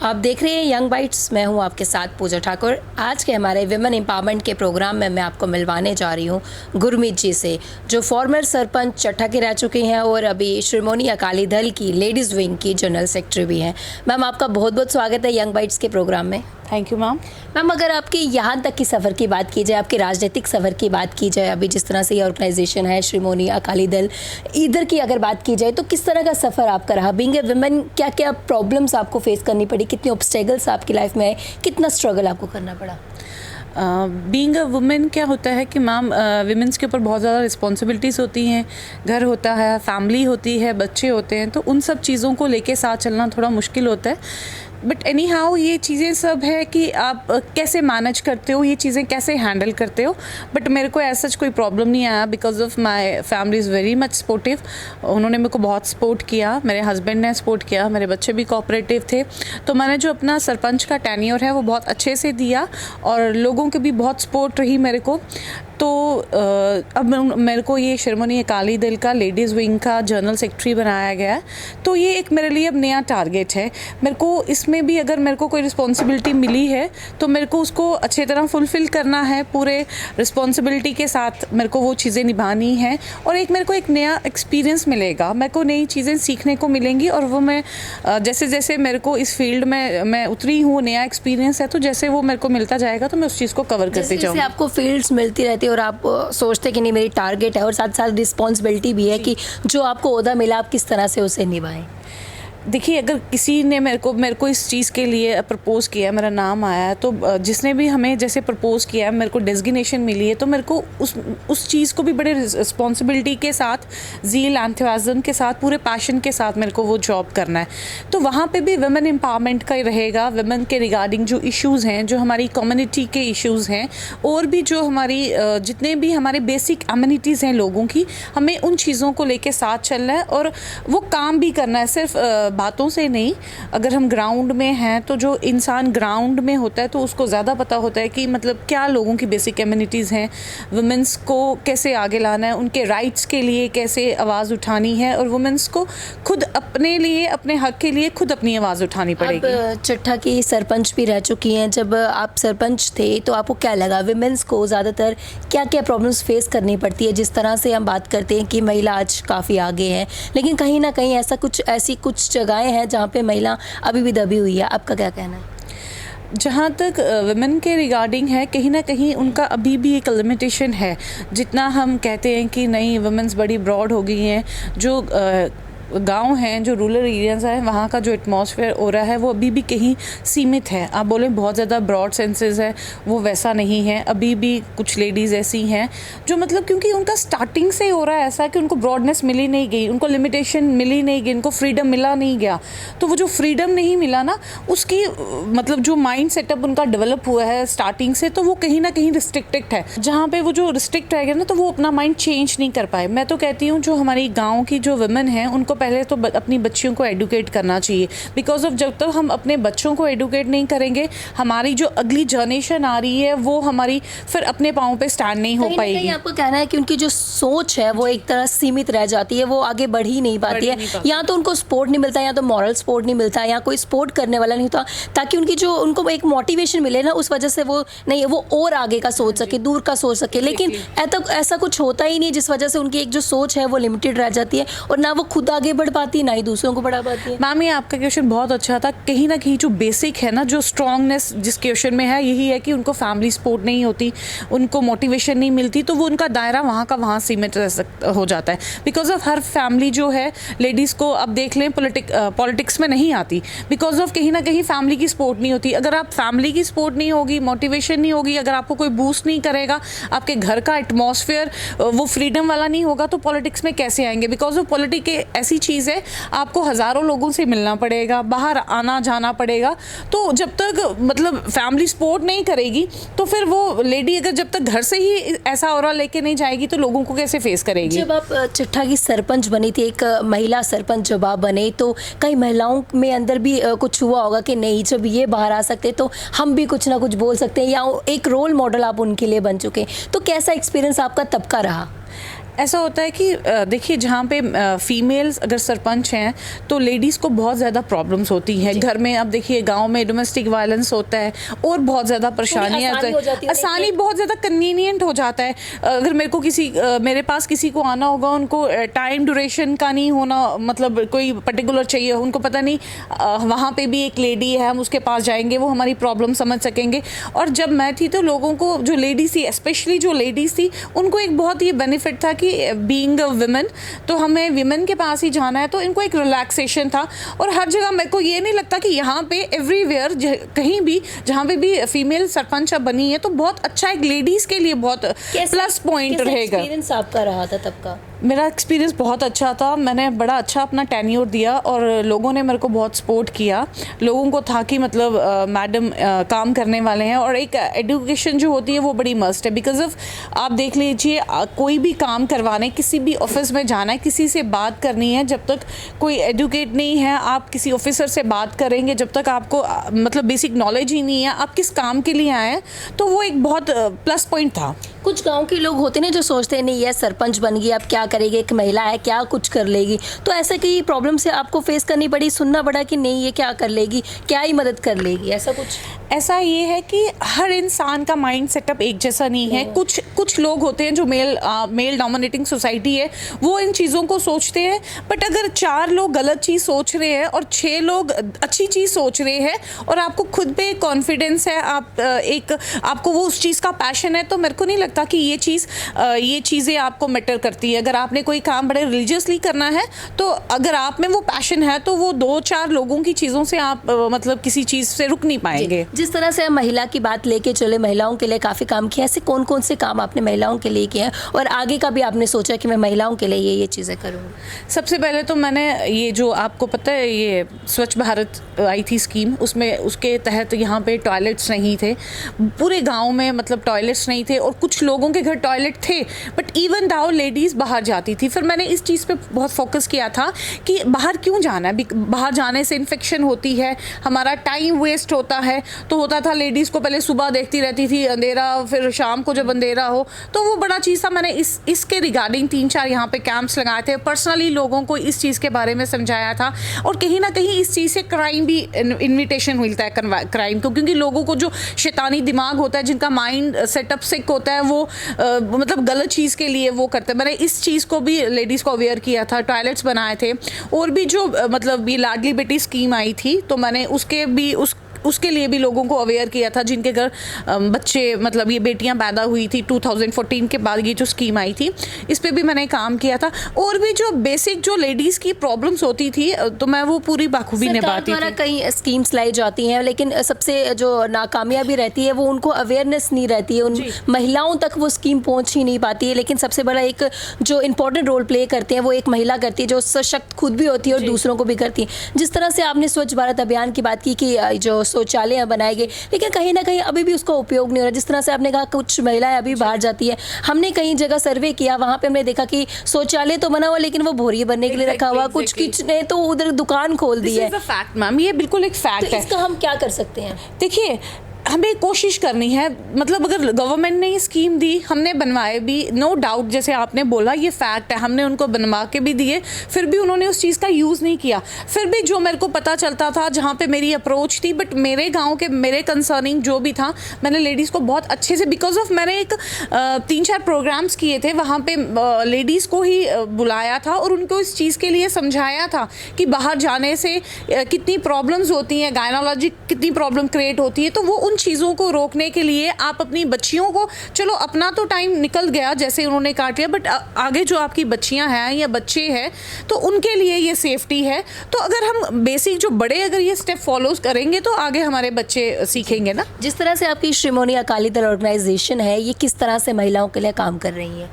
आप देख रहे हैं यंग बाइट्स। मैं हूं आपके साथ पूजा ठाकुर। आज के हमारे विमेन एम्पावरमेंट के प्रोग्राम में मैं आपको मिलवाने जा रही हूं गुरमीत जी से, जो फॉर्मर सरपंच चट्टा के रह चुकी हैं और अभी श्रोमणी अकाली दल की लेडीज़ विंग की जनरल सेक्रेटरी भी हैं। मैम, आपका बहुत बहुत स्वागत है यंग बाइट्स के प्रोग्राम में। Thank you ma'am. मैम, अगर आपकी यहाँ तक की सफ़र की बात की जाए, आपके राजनीतिक सफ़र की बात की जाए, अभी जिस तरह से ये ऑर्गेनाइजेशन है श्रोमणी अकाली दल, इधर की अगर बात की जाए तो किस तरह का सफ़र आपका रहा? बीइंग ए वुमेन, क्या क्या प्रॉब्लम्स आपको फेस करनी पड़ी, कितने ऑब्स्टेकल्स आपकी लाइफ में आए, कितना स्ट्रगल आपको करना पड़ा? बीइंग अ वुमेन क्या होता है कि मैम विमेंस के ऊपर बहुत ज़्यादा रिस्पॉन्सिबिलिटीज़ होती हैं। घर होता है, फैमिली होती है, बच्चे होते हैं, तो उन सब चीज़ों को लेके साथ चलना थोड़ा मुश्किल होता है। बट एनी हाउ ये चीज़ें सब है कि आप कैसे मैनेज करते हो, ये चीज़ें कैसे हैंडल करते हो। बट मेरे को ऐसा कोई प्रॉब्लम नहीं आया because of my family is very much supportive. उन्होंने मेरे को बहुत सपोर्ट किया, मेरे हस्बैंड ने सपोर्ट किया, मेरे बच्चे भी कोऑपरेटिव थे। तो मैंने जो अपना सरपंच का टेन्योर है वो बहुत अच्छे से दिया और लोगों की भी बहुत सपोर्ट रही मेरे को। तो अब मेरे को ये श्रोमणी अकाली दल का लेडीज़ विंग का जनरल सेक्रेटरी बनाया गया है। तो ये एक मेरे लिए अब नया टारगेट है। मेरे को इसमें भी अगर मेरे को कोई रिस्पॉन्सिबिलिटी मिली है तो मेरे को उसको अच्छी तरह फुलफ़िल करना है, पूरे रिस्पॉन्सिबिलिटी के साथ मेरे को वो चीज़ें निभानी हैं। और मेरे को एक नया एक्सपीरियंस मिलेगा, मेरे को नई चीज़ें सीखने को मिलेंगी। और वो मैं जैसे जैसे मेरे को इस फील्ड में मैं उतरी हूँ, नया एक्सपीरियंस है, तो जैसे वो मेरे को मिलता जाएगा तो मैं उस चीज़ को कवर करती जाऊँगी। आपको फील्ड्स मिलती रहती है और आप सोचते कि नहीं मेरी टारगेट है, और साथ साथ रिस्पॉन्सिबिलिटी भी है कि जो आपको ओहदा मिला आप किस तरह से उसे निभाएं। देखिए, अगर किसी ने मेरे को इस चीज़ के लिए प्रपोज़ किया, मेरा नाम आया है, तो जिसने भी हमें जैसे प्रपोज़ किया है, मेरे को डेजिग्नेशन मिली है, तो मेरे को उस चीज़ को भी बड़े रिस्पॉन्सिबिलिटी के साथ, ज़ील एंथुसियाज्म के साथ, पूरे पैशन के साथ मेरे को वो जॉब करना है। तो वहाँ पे भी वुमेन एम्पावरमेंट का ही रहेगा। वुमेन के रिगार्डिंग जो इश्यूज़ हैं, जो हमारी कम्युनिटी के इश्यूज़ हैं, और भी जो हमारी जितने भी हमारे बेसिक एमिनिटीज़ हैं लोगों की, हमें उन चीज़ों को लेके साथ चलना है और वो काम भी करना है, सिर्फ बातों से नहीं। अगर हम ग्राउंड में हैं तो जो इंसान ग्राउंड में होता है तो उसको ज़्यादा पता होता है कि मतलब क्या लोगों की बेसिक कम्युनिटीज़ हैं, वुमेंस को कैसे आगे लाना है, उनके राइट्स के लिए कैसे आवाज़ उठानी है, और वुमेंस को खुद अपने लिए, अपने हक के लिए खुद अपनी आवाज़ उठानी पड़ेगी। आप चट्टा की सरपंच भी रह चुकी हैं। जब आप सरपंच थे तो आपको क्या लगा, वुमेंस को ज़्यादातर क्या क्या प्रॉब्लम्स फेस करनी पड़ती है? जिस तरह से हम बात करते हैं कि महिला आज काफ़ी आगे है, लेकिन कहीं ना कहीं ऐसी कुछ जगहें हैं जहाँ पे महिला अभी भी दबी हुई है। आपका क्या कहना है? जहाँ तक वुमेन के रिगार्डिंग है, कहीं ना कहीं उनका अभी भी एक लिमिटेशन है। जितना हम कहते हैं कि नहीं वुमेन्स बड़ी ब्रॉड हो गई हैं, जो गांव हैं, जो रूरल एरियाज़ हैं, वहाँ का जो एटमॉस्फेयर हो रहा है वो अभी भी कहीं सीमित है। आप बोलें बहुत ज़्यादा ब्रॉड सेंसेस है, वो वैसा नहीं है। अभी भी कुछ लेडीज़ ऐसी हैं जो मतलब क्योंकि उनका स्टार्टिंग से हो रहा है ऐसा कि उनको ब्रॉडनेस मिली नहीं गई, उनको लिमिटेशन मिली नहीं गई, उनको फ्रीडम मिला नहीं गया। तो वो जो फ्रीडम नहीं मिला ना, उसकी मतलब जो माइंड सेटअप उनका डेवलप हुआ है स्टार्टिंग से, तो वो कहीं ना कहीं रिस्ट्रिक्टेड है। जहाँ पे वो जो रिस्ट्रिक्ट रहेगा ना, तो वो अपना माइंड चेंज नहीं कर पाए। मैं तो कहती हूँ जो हमारी गाँव की जो वुमेन हैं उनको पहले तो अपनी बच्चियों को एडुकेट करना चाहिए। बिकॉज ऑफ जब तक हम अपने बच्चों को एडुकेट नहीं करेंगे, हमारी जो अगली जनरेशन आ रही है वो हमारी फिर अपने पाँव पे स्टैंड नहीं हो पाएगी। आपको कहना है कि उनकी जो सोच है वो एक तरह सीमित रह जाती है, वो आगे बढ़ ही नहीं पाती है। या तो उनको सपोर्ट नहीं मिलता, या तो मॉरल सपोर्ट नहीं मिलता, या कोई सपोर्ट करने वाला नहीं होता, ताकि उनको एक मोटिवेशन मिले ना, उस वजह से वो नहीं, वो और आगे का सोच सके, दूर का सोच सके। लेकिन ऐसा कुछ होता ही नहीं, जिस वजह से उनकी एक जो सोच है वो लिमिटेड रह जाती है और ना वो खुद आगे बढ़ पाती है, ना ही दूसरों को बढ़ा पाती है। मैम, ये आपका क्वेश्चन बहुत अच्छा था। कहीं ना कहीं जो बेसिक है ना, जो स्ट्रांगनेस जिस क्वेश्चन में है, यही है कि उनको फैमिली सपोर्ट नहीं होती, उनको मोटिवेशन नहीं मिलती, तो वो उनका दायरा वहाँ का वहाँ सीमित हो जाता है। बिकॉज ऑफ हर फैमिली जो है लेडीज़ को, अब देख लें, पॉलिटिक्स में नहीं आती, बिकॉज ऑफ कहीं ना कहीं फैमिली की सपोर्ट नहीं होती। अगर आप फैमिली की सपोर्ट नहीं होगी, मोटिवेशन नहीं होगी, अगर आपको कोई बूस्ट नहीं करेगा, आपके घर का एटमॉस्फेयर वो फ्रीडम वाला नहीं होगा, तो पॉलिटिक्स में कैसे आएंगे? बिकॉज ऑफ पॉलिटिक्स ऐसी चीज़ है, आपको हज़ारों लोगों से मिलना पड़ेगा, बाहर आना जाना पड़ेगा। तो जब तक मतलब फैमिली सपोर्ट नहीं करेगी, तो फिर वो लेडी अगर जब तक घर से ही ऐसा ऑरा लेके नहीं जाएगी, तो लोगों को कैसे फेस करेगी? जब आप चट्टा की सरपंच बनी थी, एक महिला सरपंच जब आप बने, तो कई महिलाओं में अंदर भी कुछ हुआ होगा कि नहीं, जब ये बाहर आ सकते तो हम भी कुछ ना कुछ बोल सकते हैं, या एक रोल मॉडल आप उनके लिए बन चुके। तो कैसा एक्सपीरियंस आपका तब का रहा? ऐसा होता है कि देखिए जहाँ पे फीमेल्स अगर सरपंच हैं तो लेडीज़ को बहुत ज़्यादा प्रॉब्लम्स होती हैं घर में। अब देखिए गांव में डोमेस्टिक वायलेंस होता है और बहुत ज़्यादा परेशानियाँ होती हैं, आसानी बहुत ज़्यादा कन्वीनियंट हो जाता है। अगर मेरे को मेरे पास किसी को आना होगा, उनको टाइम ड्यूरेशन का नहीं होना, मतलब कोई पर्टिकुलर चाहिए, उनको पता नहीं वहाँ पे भी एक लेडी है, हम उसके पास जाएंगे, वो हमारी प्रॉब्लम समझ सकेंगे। और जब मैं थी तो लोगों को, जो लेडीज़ थी, स्पेशली जो लेडीज़ थी, उनको एक बहुत ये बेनिफिट था कि बीइंग अ वुमेन, तो हमें विमेन के पास ही जाना है, तो इनको एक रिलैक्सेशन था। और हर जगह मेरे को ये नहीं लगता कि यहाँ पे एवरीवेयर कहीं भी जहाँ पे भी फीमेल सरपंच बनी है तो बहुत अच्छा एक लेडीज़ के लिए बहुत प्लस पॉइंट रहेगा। एक्सपीरियंस आपका रहा था तब का? मेरा एक्सपीरियंस बहुत अच्छा था, मैंने बड़ा अच्छा अपना टेन्योर दिया और लोगों ने मेरे को बहुत सपोर्ट किया। लोगों को था कि मतलब मैडम काम करने वाले हैं, और एक एजुकेशन जो होती है वो बड़ी मस्ट है। बिकॉज ऑफ आप देख लीजिए, कोई भी काम करवाने, किसी भी ऑफिस में जाना है, किसी से बात करनी है, जब तक कोई एजुकेट नहीं है, आप किसी ऑफिसर से बात करेंगे, जब तक आपको मतलब बेसिक नॉलेज ही नहीं है आप किस काम के लिए आए हैं, तो वो एक बहुत प्लस पॉइंट था। कुछ गांव के लोग होते हैं जो सोचते हैं नहीं ये सरपंच बन गई, अब क्या करेगी, एक महिला है क्या कुछ कर लेगी, तो ऐसे की प्रॉब्लम से आपको फेस करनी पड़ी, सुनना पड़ा कि नहीं ये क्या कर लेगी, क्या ही मदद कर लेगी, ऐसा कुछ? ऐसा ये है कि हर इंसान का माइंड सेटअप एक जैसा नहीं है। कुछ लोग होते हैं जो मेल डोमिनेटिंग सोसाइटी है, वो इन चीज़ों को सोचते हैं। बट अगर 4 लोग गलत चीज़ सोच रहे हैं और 6 लोग अच्छी चीज़ सोच रहे हैं, और आपको खुद पे कॉन्फिडेंस है, आपको वो उस चीज़ का पैशन है, तो मेरे को नहीं लगता कि ये चीज़ें आपको मैटर करती है। अगर आपने कोई काम बड़े रिलीजियसली करना है, तो अगर आप में वो पैशन है, तो वो 2-4 लोगों की चीज़ों से आप मतलब किसी चीज़ से रुक नहीं पाएंगे। जिस तरह से महिला की बात लेके चले, महिलाओं के लिए काफ़ी काम किया, ऐसे कौन कौन से काम आपने महिलाओं के लिए किए हैं और आगे का भी आपने सोचा कि मैं महिलाओं के लिए ये चीज़ें करूँगी? सबसे पहले तो मैंने ये जो आपको पता है ये स्वच्छ भारत आई थी स्कीम, उसके तहत यहाँ पे टॉयलेट्स नहीं थे पूरे गांव में, मतलब टॉयलेट्स नहीं थे, और कुछ लोगों के घर टॉयलेट थे बट इवन दाउ लेडीज़ बाहर जाती थी। फिर मैंने इस चीज़ पे बहुत फोकस किया था कि बाहर क्यों जाना है, बाहर जाने से इन्फेक्शन होती है, हमारा टाइम वेस्ट होता है। तो होता था लेडीज़ को पहले सुबह देखती रहती थी अंधेरा, फिर शाम को जब अंधेरा हो, तो वो बड़ा चीज़ था। मैंने इसके रिगार्डिंग 3-4 यहाँ पे कैंप्स लगाए थे, पर्सनली लोगों को इस चीज़ के बारे में समझाया था। और कहीं ना कहीं इस चीज़ से क्राइम भी इन्विटेशन मिलता है क्राइम को, क्योंकि लोगों को जो शैतानी दिमाग होता है, जिनका माइंड सेटअप सिक होता है, वो मतलब गलत चीज़ के लिए वो करते हैं। मैंने इस चीज़ को भी लेडीज़ को अवेयर किया था, टॉयलेट्स बनाए थे। और भी जो मतलब ये लाडली बेटी स्कीम आई थी, तो मैंने उसके लिए भी लोगों को अवेयर किया था, जिनके घर बच्चे मतलब ये बेटियां पैदा हुई थी 2014 के बाद ये जो स्कीम आई थी, इस पे भी मैंने काम किया था। और भी जो बेसिक जो लेडीज़ की प्रॉब्लम्स होती थी, तो मैं वो पूरी बखूबी निभाती थी। कई स्कीम्स लाई जाती हैं, लेकिन सबसे जो नाकामयाबी रहती है वो उनको अवेयरनेस नहीं रहती है, उन महिलाओं तक वो स्कीम पहुँच ही नहीं पाती है। लेकिन सबसे बड़ा एक जो इम्पोर्टेंट रोल प्ले करते हैं वो एक महिला करती है, जो सशक्त खुद भी होती है और दूसरों को भी करती है। जिस तरह से आपने स्वच्छ भारत अभियान की बात की कि जो शौचालय बनाए गए, लेकिन कहीं ना कहीं अभी भी उसका उपयोग नहीं हो रहा। जिस तरह से आपने कहा कुछ महिलाएं अभी बाहर जाती है, हमने कई जगह सर्वे किया, वहां पे हमने देखा कि शौचालय तो बना हुआ लेकिन वो भोरी बनने के लिए रखा हुआ, कुछ ने तो उधर दुकान खोल दी है। फैक्ट मैम, ये बिल्कुल एक फैक्ट है। इसका हम क्या कर सकते हैं? देखिए, हमें कोशिश करनी है, मतलब अगर गवर्नमेंट ने ये स्कीम दी, हमने बनवाए भी, नो डाउट, जैसे आपने बोला ये फैक्ट है, हमने उनको बनवा के भी दिए, फिर भी उन्होंने उस चीज़ का यूज़ नहीं किया। फिर भी जो मेरे को पता चलता था, जहाँ पे मेरी अप्रोच थी, बट मेरे गांव के मेरे कंसर्निंग जो भी था, मैंने लेडीज़ को बहुत अच्छे से, बिकॉज ऑफ मैंने एक 3-4 प्रोग्राम्स किए थे, वहाँ पे लेडीज़ को ही बुलाया था और उनको इस चीज़ के लिए समझाया था कि बाहर जाने से कितनी प्रॉब्लम्स होती हैं, गायनोलॉजी कितनी प्रॉब्लम क्रिएट होती है। तो वो चीज़ों को रोकने के लिए आप अपनी बच्चियों को, चलो अपना तो टाइम निकल गया जैसे उन्होंने काट लिया, बट आगे जो आपकी बच्चियां हैं या बच्चे हैं, तो उनके लिए ये सेफ्टी है। तो अगर हम बेसिक जो बड़े अगर ये स्टेप फॉलो करेंगे, तो आगे हमारे बच्चे सीखेंगे ना। जिस तरह से आपकी श्रीमोनी अकाली दल ऑर्गेनाइजेशन है, ये किस तरह से महिलाओं के लिए काम कर रही है?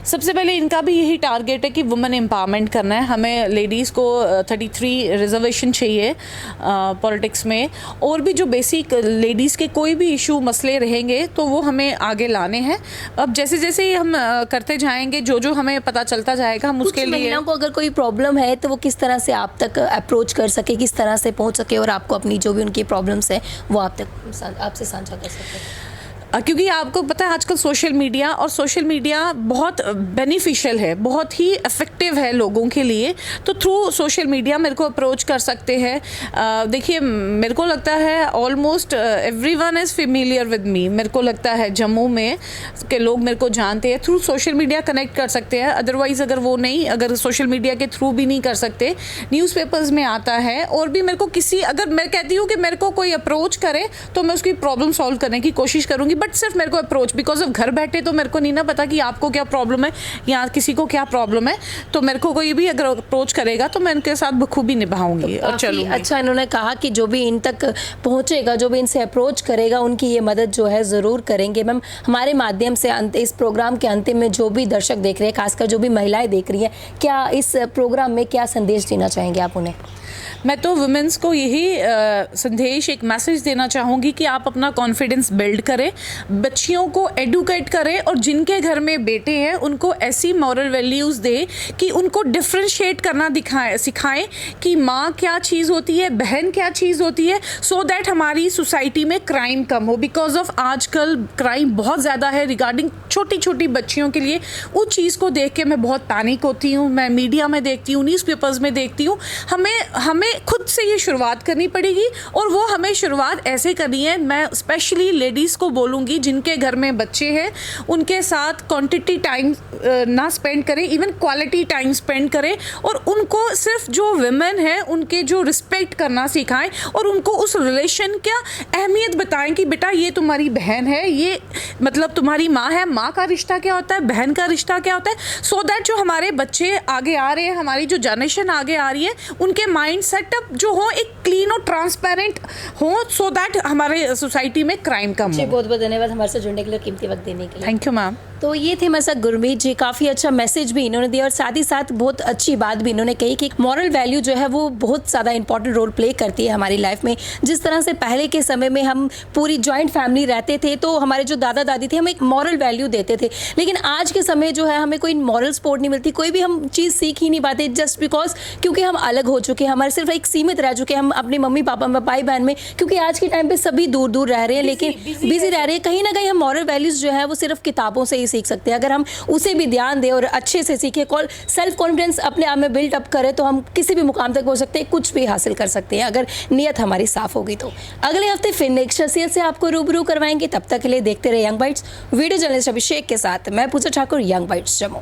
सबसे पहले इनका भी यही टारगेट है कि वुमेन एम्पावरमेंट करना है। हमें लेडीज़ को 33 रिजर्वेशन चाहिए पॉलिटिक्स में, और भी जो बेसिक लेडीज़ के कोई भी इशू मसले रहेंगे तो वो हमें आगे लाने हैं। अब जैसे जैसे हम करते जाएंगे, जो हमें पता चलता जाएगा, हम उसके लिए महिलाओं को अगर कोई प्रॉब्लम है तो वो किस तरह से आप तक अप्रोच कर सके, किस तरह से पहुँच सके और आपको अपनी जो भी उनकी प्रॉब्लम्स है वो आप तक आपसे साझा कर सके। क्योंकि आपको पता है आजकल सोशल मीडिया बहुत बेनिफिशियल है, बहुत ही इफ़ेक्टिव है लोगों के लिए। तो थ्रू सोशल मीडिया मेरे को अप्रोच कर सकते हैं। देखिए मेरे को लगता है almost everyone is familiar with me. मेरे को लगता है जम्मू में के लोग मेरे को जानते हैं, थ्रू सोशल मीडिया कनेक्ट कर सकते हैं। अदरवाइज़ अगर सोशल मीडिया के थ्रू भी नहीं कर सकते, न्यूज़पेपर्स में आता है। और भी मेरे को अगर मैं कहती हूँ कि मेरे को कोई अप्रोच करे तो मैं उसकी प्रॉब्लम सॉल्व करने की कोशिश करूँगी, बट सिर्फ मेरे को अप्रोच, बिकॉज ऑफ घर बैठे तो मेरे को नहीं ना पता कि आपको क्या प्रॉब्लम है या किसी को क्या प्रॉब्लम है। तो मेरे को कोई भी अगर अप्रोच करेगा तो मैं उनके साथ बखूबी निभाऊंगी और चलूंगी। अच्छा, इन्होंने कहा कि जो भी इन तक पहुंचेगा, जो भी इनसे अप्रोच करेगा, उनकी ये मदद जो है ज़रूर करेंगे। मैम, हमारे माध्यम से इस प्रोग्राम के अंतिम में जो भी दर्शक देख रहे हैं, खासकर जो भी महिलाएं देख रही हैं, क्या इस प्रोग्राम में क्या संदेश देना चाहेंगे आप उन्हें? मैं तो वुमेन्स को यही संदेश, एक मैसेज देना चाहूँगी कि आप अपना कॉन्फिडेंस बिल्ड करें, बच्चियों को एडुकेट करें और जिनके घर में बेटे हैं उनको ऐसी मॉरल वैल्यूज़ दें कि उनको डिफ्रेंशिएट करना सिखाएं कि माँ क्या चीज़ होती है, बहन क्या चीज़ होती है, सो दैट हमारी सोसाइटी में क्राइम कम हो। बिकॉज ऑफ आजकल क्राइम बहुत ज़्यादा है रिगार्डिंग छोटी छोटी बच्चियों के लिए। उस चीज़ को देख के मैं बहुत पैनिक होती हूँ। मैं मीडिया में देखती हूँ, न्यूज़पेपर्स में देखती हूँ। हमें खुद से ये शुरुआत करनी पड़ेगी और वो हमें शुरुआत ऐसे करनी है। मैं स्पेशली लेडीज़ को बोलूँगी जिनके घर में बच्चे हैं, उनके साथ क्वांटिटी टाइम ना स्पेंड करें, इवन क्वालिटी टाइम स्पेंड करें और उनको सिर्फ जो विमेन है उनके जो रिस्पेक्ट करना सिखाएं और उनको उस रिलेशन का अहमियत बताएं कि बेटा ये तुम्हारी बहन है, ये मतलब तुम्हारी माँ है, माँ का रिश्ता क्या होता है, बहन का रिश्ता क्या होता है, सो दैट जो हमारे बच्चे आगे आ रहे हैं, हमारी जो जनरेशन आगे आ रही है, उनके माइंड सेटअप जो हो एक क्लीन और ट्रांसपेरेंट हो, सो दैट हमारे सोसाइटी में क्राइम कम हो। बहुत बहुत धन्यवाद हमारे साथ जुड़ने के लिए, कीमती वक्त देने के लिए। Thank you ma'am. तो ये थे हमारे साथ गुरमीत जी। काफ़ी अच्छा मैसेज भी इन्होंने दिया और साथ ही साथ बहुत अच्छी बात भी इन्होंने कही कि मॉरल वैल्यू जो है वो बहुत ज़्यादा इंपॉर्टेंट रोल प्ले करती है हमारी लाइफ में। जिस तरह से पहले के समय में हम पूरी जॉइंट फैमिली रहते थे तो हमारे जो दादा दादी थे हमें एक मॉरल वैल्यू देते थे, लेकिन आज के समय जो है हमें कोई मॉरल सपोर्ट नहीं मिलती, कोई भी हम चीज़ सीख ही नहीं पाते, जस्ट बिकॉज क्योंकि हम अलग हो चुके हैं, हमारे सिर्फ एक सीमित रह चुके हैं हम अपने मम्मी पापा में, भाई बहन में, क्योंकि आज के टाइम पे सभी दूर दूर रह रहे हैं, लेकिन बिजी रह रहे हैं। कहीं ना कहीं हम मॉरल वैल्यूज़ जो है वो सिर्फ किताबों से ही सीख सकते हैं। अगर हम उसे भी ध्यान दें और अच्छे से सीखें, सेल्फ कॉन्फिडेंस अपने आप में बिल्ट अप करें, तो हम किसी भी मुकाम तक पहुंच सकते हैं, कुछ भी हासिल कर सकते हैं अगर नीयत हमारी साफ होगी। तो अगले हफ्ते फिर नेक्स्ट शख्सियत से आपको रूबरू करवाएंगे। तब तक के लिए देखते रहे यंग बाइट्स। वीडियो जर्नलिस्ट अभिषेक के साथ मैं पूजा ठाकुर, यंग बाइट्स जम्मू।